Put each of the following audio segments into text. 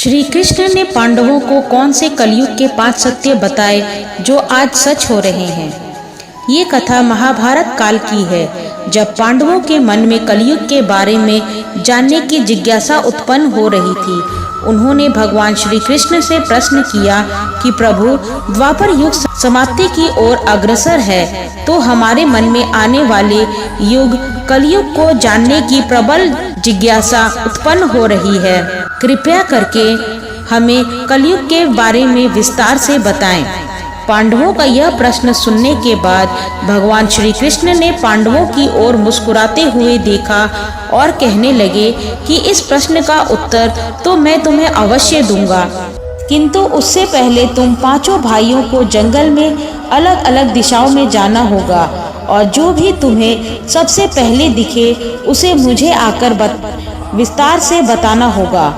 श्री कृष्ण ने पांडवों को कौन से कलयुग के 5 सत्य बताए जो आज सच हो रहे हैं। ये कथा महाभारत काल की है, जब पांडवों के मन में कलयुग के बारे में जानने की जिज्ञासा उत्पन्न हो रही थी। उन्होंने भगवान श्री कृष्ण से प्रश्न किया कि प्रभु, द्वापर युग समाप्ति की ओर अग्रसर है, तो हमारे मन में आने वाले युग कलयुग को जानने की प्रबल जिज्ञासा उत्पन्न हो रही है। कृपया करके हमें कलयुग के बारे में विस्तार से बताएं। पांडवों का यह प्रश्न सुनने के बाद भगवान श्री कृष्ण ने पांडवों की ओर मुस्कुराते हुए देखा और कहने लगे कि इस प्रश्न का उत्तर तो मैं तुम्हें अवश्य दूंगा, किंतु उससे पहले तुम पांचों भाइयों को जंगल में अलग अलग दिशाओं में जाना होगा और जो भी तुम्हें सबसे पहले दिखे उसे मुझे आकर विस्तार से बताना होगा।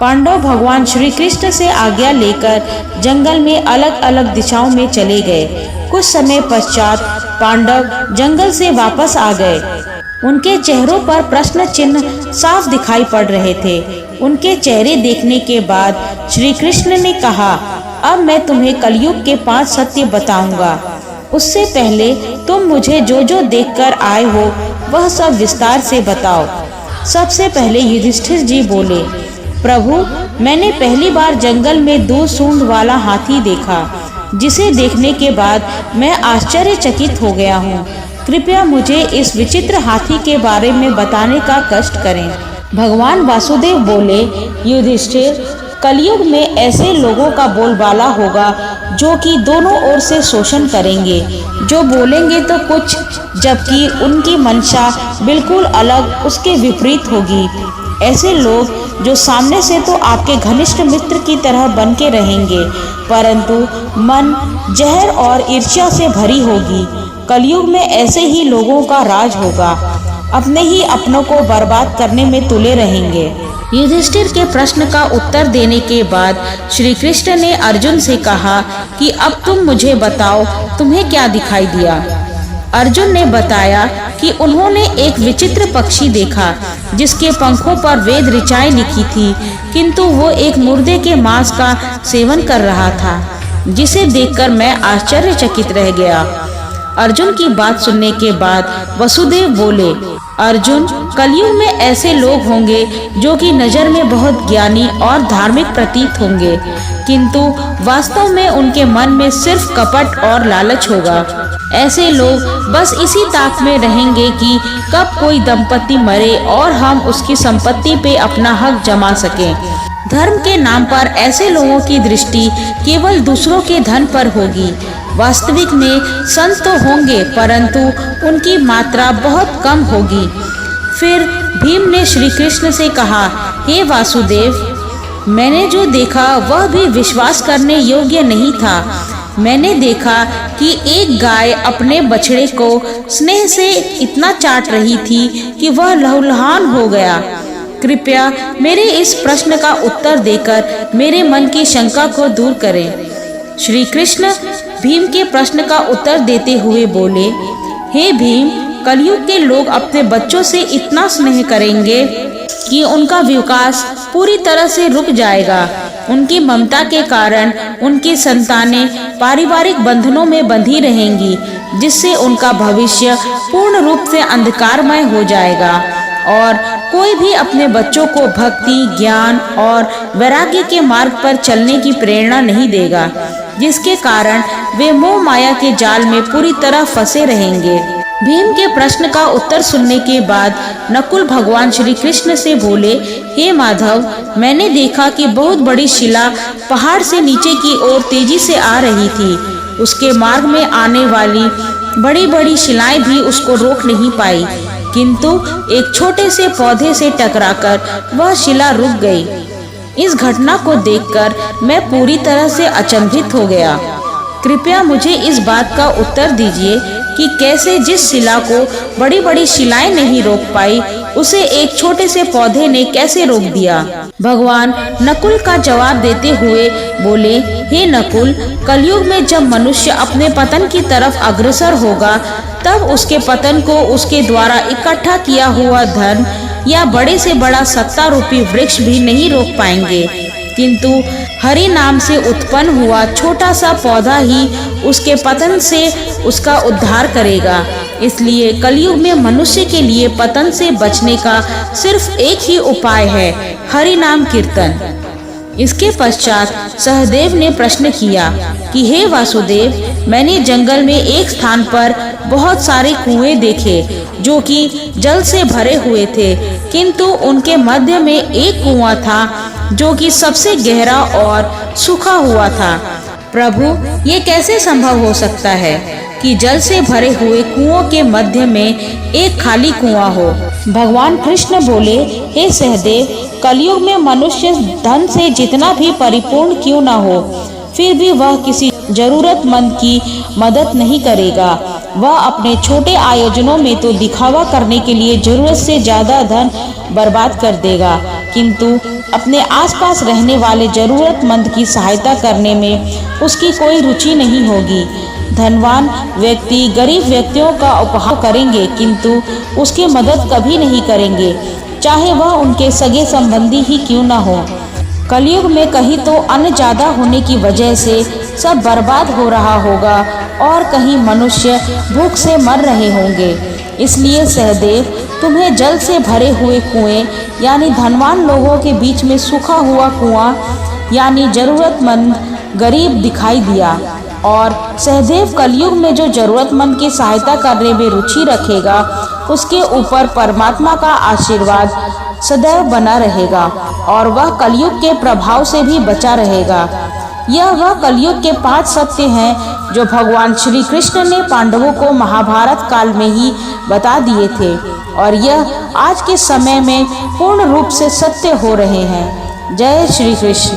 पांडव भगवान श्री कृष्ण से आज्ञा लेकर जंगल में अलग अलग दिशाओं में चले गए। कुछ समय पश्चात पांडव जंगल से वापस आ गए। उनके चेहरों पर प्रश्न चिन्ह साफ दिखाई पड़ रहे थे। उनके चेहरे देखने के बाद श्री कृष्ण ने कहा, अब मैं तुम्हें कलयुग के 5 सत्य बताऊंगा। उससे पहले तुम मुझे जो जो देखकर आए हो वह सब विस्तार से बताओ। सबसे पहले युधिष्ठिर जी बोले, प्रभु, मैंने पहली बार जंगल में 2 सूंड वाला हाथी देखा, जिसे देखने के बाद मैं आश्चर्यचकित हो गया हूँ। कृपया मुझे इस विचित्र हाथी के बारे में बताने का कष्ट करें। भगवान वासुदेव बोले, युधिष्ठिर, कलयुग में ऐसे लोगों का बोलबाला होगा जो कि दोनों ओर से शोषण करेंगे, जो बोलेंगे तो कुछ जबकि उनकी मंशा बिल्कुल अलग उसके विपरीत होगी। ऐसे लोग जो सामने से तो आपके घनिष्ठ मित्र की तरह बन के रहेंगे, परंतु मन जहर और ईर्ष्या से भरी होगी। कलयुग में ऐसे ही लोगों का राज होगा, अपने ही अपनों को बर्बाद करने में तुले रहेंगे। युधिष्ठिर के प्रश्न का उत्तर देने के बाद श्री कृष्ण ने अर्जुन से कहा कि अब तुम मुझे बताओ, तुम्हें क्या दिखाई दिया। अर्जुन ने बताया कि उन्होंने एक विचित्र पक्षी देखा, जिसके पंखों पर वेद ऋचाएं लिखी थी, किंतु वो एक मुर्दे के मांस का सेवन कर रहा था, जिसे देखकर मैं आश्चर्यचकित रह गया। अर्जुन की बात सुनने के बाद वसुदेव बोले, अर्जुन, कलयुग में ऐसे लोग होंगे जो कि नजर में बहुत ज्ञानी और धार्मिक प्रतीत होंगे, किंतु वास्तव में उनके मन में सिर्फ कपट और लालच होगा। ऐसे लोग बस इसी ताक में रहेंगे कि कब कोई दंपति मरे और हम उसकी संपत्ति पे अपना हक जमा सकें। धर्म के नाम पर ऐसे लोगों की दृष्टि केवल दूसरों के धन पर होगी। वास्तविक में संत तो होंगे, परंतु उनकी मात्रा बहुत कम होगी। फिर भीम ने श्री कृष्ण से कहा, हे वासुदेव, मैंने जो देखा वह भी विश्वास करने योग्य नहीं था। मैंने देखा कि एक गाय अपने बछड़े को स्नेह से इतना चाट रही थी कि वह लहूलुहान हो गया। कृपया मेरे इस प्रश्न का उत्तर देकर मेरे मन की शंका को दूर करें। श्री कृष्ण भीम के प्रश्न का उत्तर देते हुए बोले, हे भीम, कलयुग के लोग अपने बच्चों से इतना स्नेह करेंगे कि उनका विकास पूरी तरह से रुक जाएगा। उनकी ममता के कारण उनकी संतानें पारिवारिक बंधनों में बंधी रहेंगी, जिससे उनका भविष्य पूर्ण रूप से अंधकारमय हो जाएगा और कोई भी अपने बच्चों को भक्ति, ज्ञान और वैराग्य के मार्ग पर चलने की प्रेरणा नहीं देगा, जिसके कारण वे मोह माया के जाल में पूरी तरह फंसे रहेंगे। भीम के प्रश्न का उत्तर सुनने के बाद नकुल भगवान श्री कृष्ण से बोले, हे माधव, मैंने देखा कि बहुत बड़ी शिला पहाड़ से नीचे की ओर तेजी से आ रही थी। उसके मार्ग में आने वाली बड़ी बड़ी शिलाएं भी उसको रोक नहीं पाई, किंतु एक छोटे से पौधे से टकराकर वह शिला रुक गई। इस घटना को देखकर मैं पूरी तरह से अचंभित हो गया। कृपया मुझे इस बात का उत्तर दीजिए कि कैसे जिस शिला को बड़ी बड़ी शिलाएं नहीं रोक पाई, उसे एक छोटे से पौधे ने कैसे रोक दिया। भगवान नकुल का जवाब देते हुए बोले, हे नकुल, कलयुग में जब मनुष्य अपने पतन की तरफ अग्रसर होगा, तब उसके पतन को उसके द्वारा इकट्ठा किया हुआ धन या बड़े से बड़ा सत्ता रूपी वृक्ष भी नहीं रोक पाएंगे। किंतु हरि नाम से उत्पन्न हुआ छोटा सा पौधा ही उसके पतन से उसका उद्धार करेगा। इसलिए कलयुग में मनुष्य के लिए पतन से बचने का सिर्फ एक ही उपाय है, हरि नाम कीर्तन। इसके पश्चात सहदेव ने प्रश्न किया कि हे वासुदेव, मैंने जंगल में एक स्थान पर बहुत सारे कुएं देखे जो कि जल से भरे हुए थे, किंतु उनके मध्य में एक कुआं था जो कि सबसे गहरा और सूखा हुआ था। प्रभु, ये कैसे संभव हो सकता है कि जल से भरे हुए कुओं के मध्य में एक खाली कुआं हो? भगवान कृष्ण बोले, हे सहदेव, कलयुग में मनुष्य धन से जितना भी परिपूर्ण क्यों न हो, फिर भी वह किसी जरूरतमंद की मदद नहीं करेगा। वह अपने छोटे आयोजनों में तो दिखावा करने के लिए जरूरत से ज्यादा धन बर्बाद कर देगा, किंतु अपने आसपास रहने वाले जरूरतमंद की सहायता करने में उसकी कोई रुचि नहीं होगी। धनवान व्यक्ति गरीब व्यक्तियों का उपहार करेंगे, किंतु उसकी मदद कभी नहीं करेंगे, चाहे वह उनके सगे संबंधी ही क्यों न हो। कलयुग में कहीं तो अन्न ज्यादा होने की वजह से सब बर्बाद हो रहा होगा और कहीं मनुष्य भूख से मर रहे होंगे। इसलिए सहदेव, तुम्हें जल से भरे हुए कुएं यानी धनवान लोगों के बीच में सूखा हुआ कुआं यानी जरूरतमंद गरीब दिखाई दिया। और सहदेव, कलयुग में जो जरूरतमंद की सहायता करने में रुचि रखेगा, उसके ऊपर परमात्मा का आशीर्वाद सदैव बना रहेगा और वह कलयुग के प्रभाव से भी बचा रहेगा। यह वह कलयुग के 5 सत्य हैं जो भगवान श्री कृष्ण ने पांडवों को महाभारत काल में ही बता दिए थे और यह आज के समय में पूर्ण रूप से सत्य हो रहे हैं। जय श्री कृष्ण।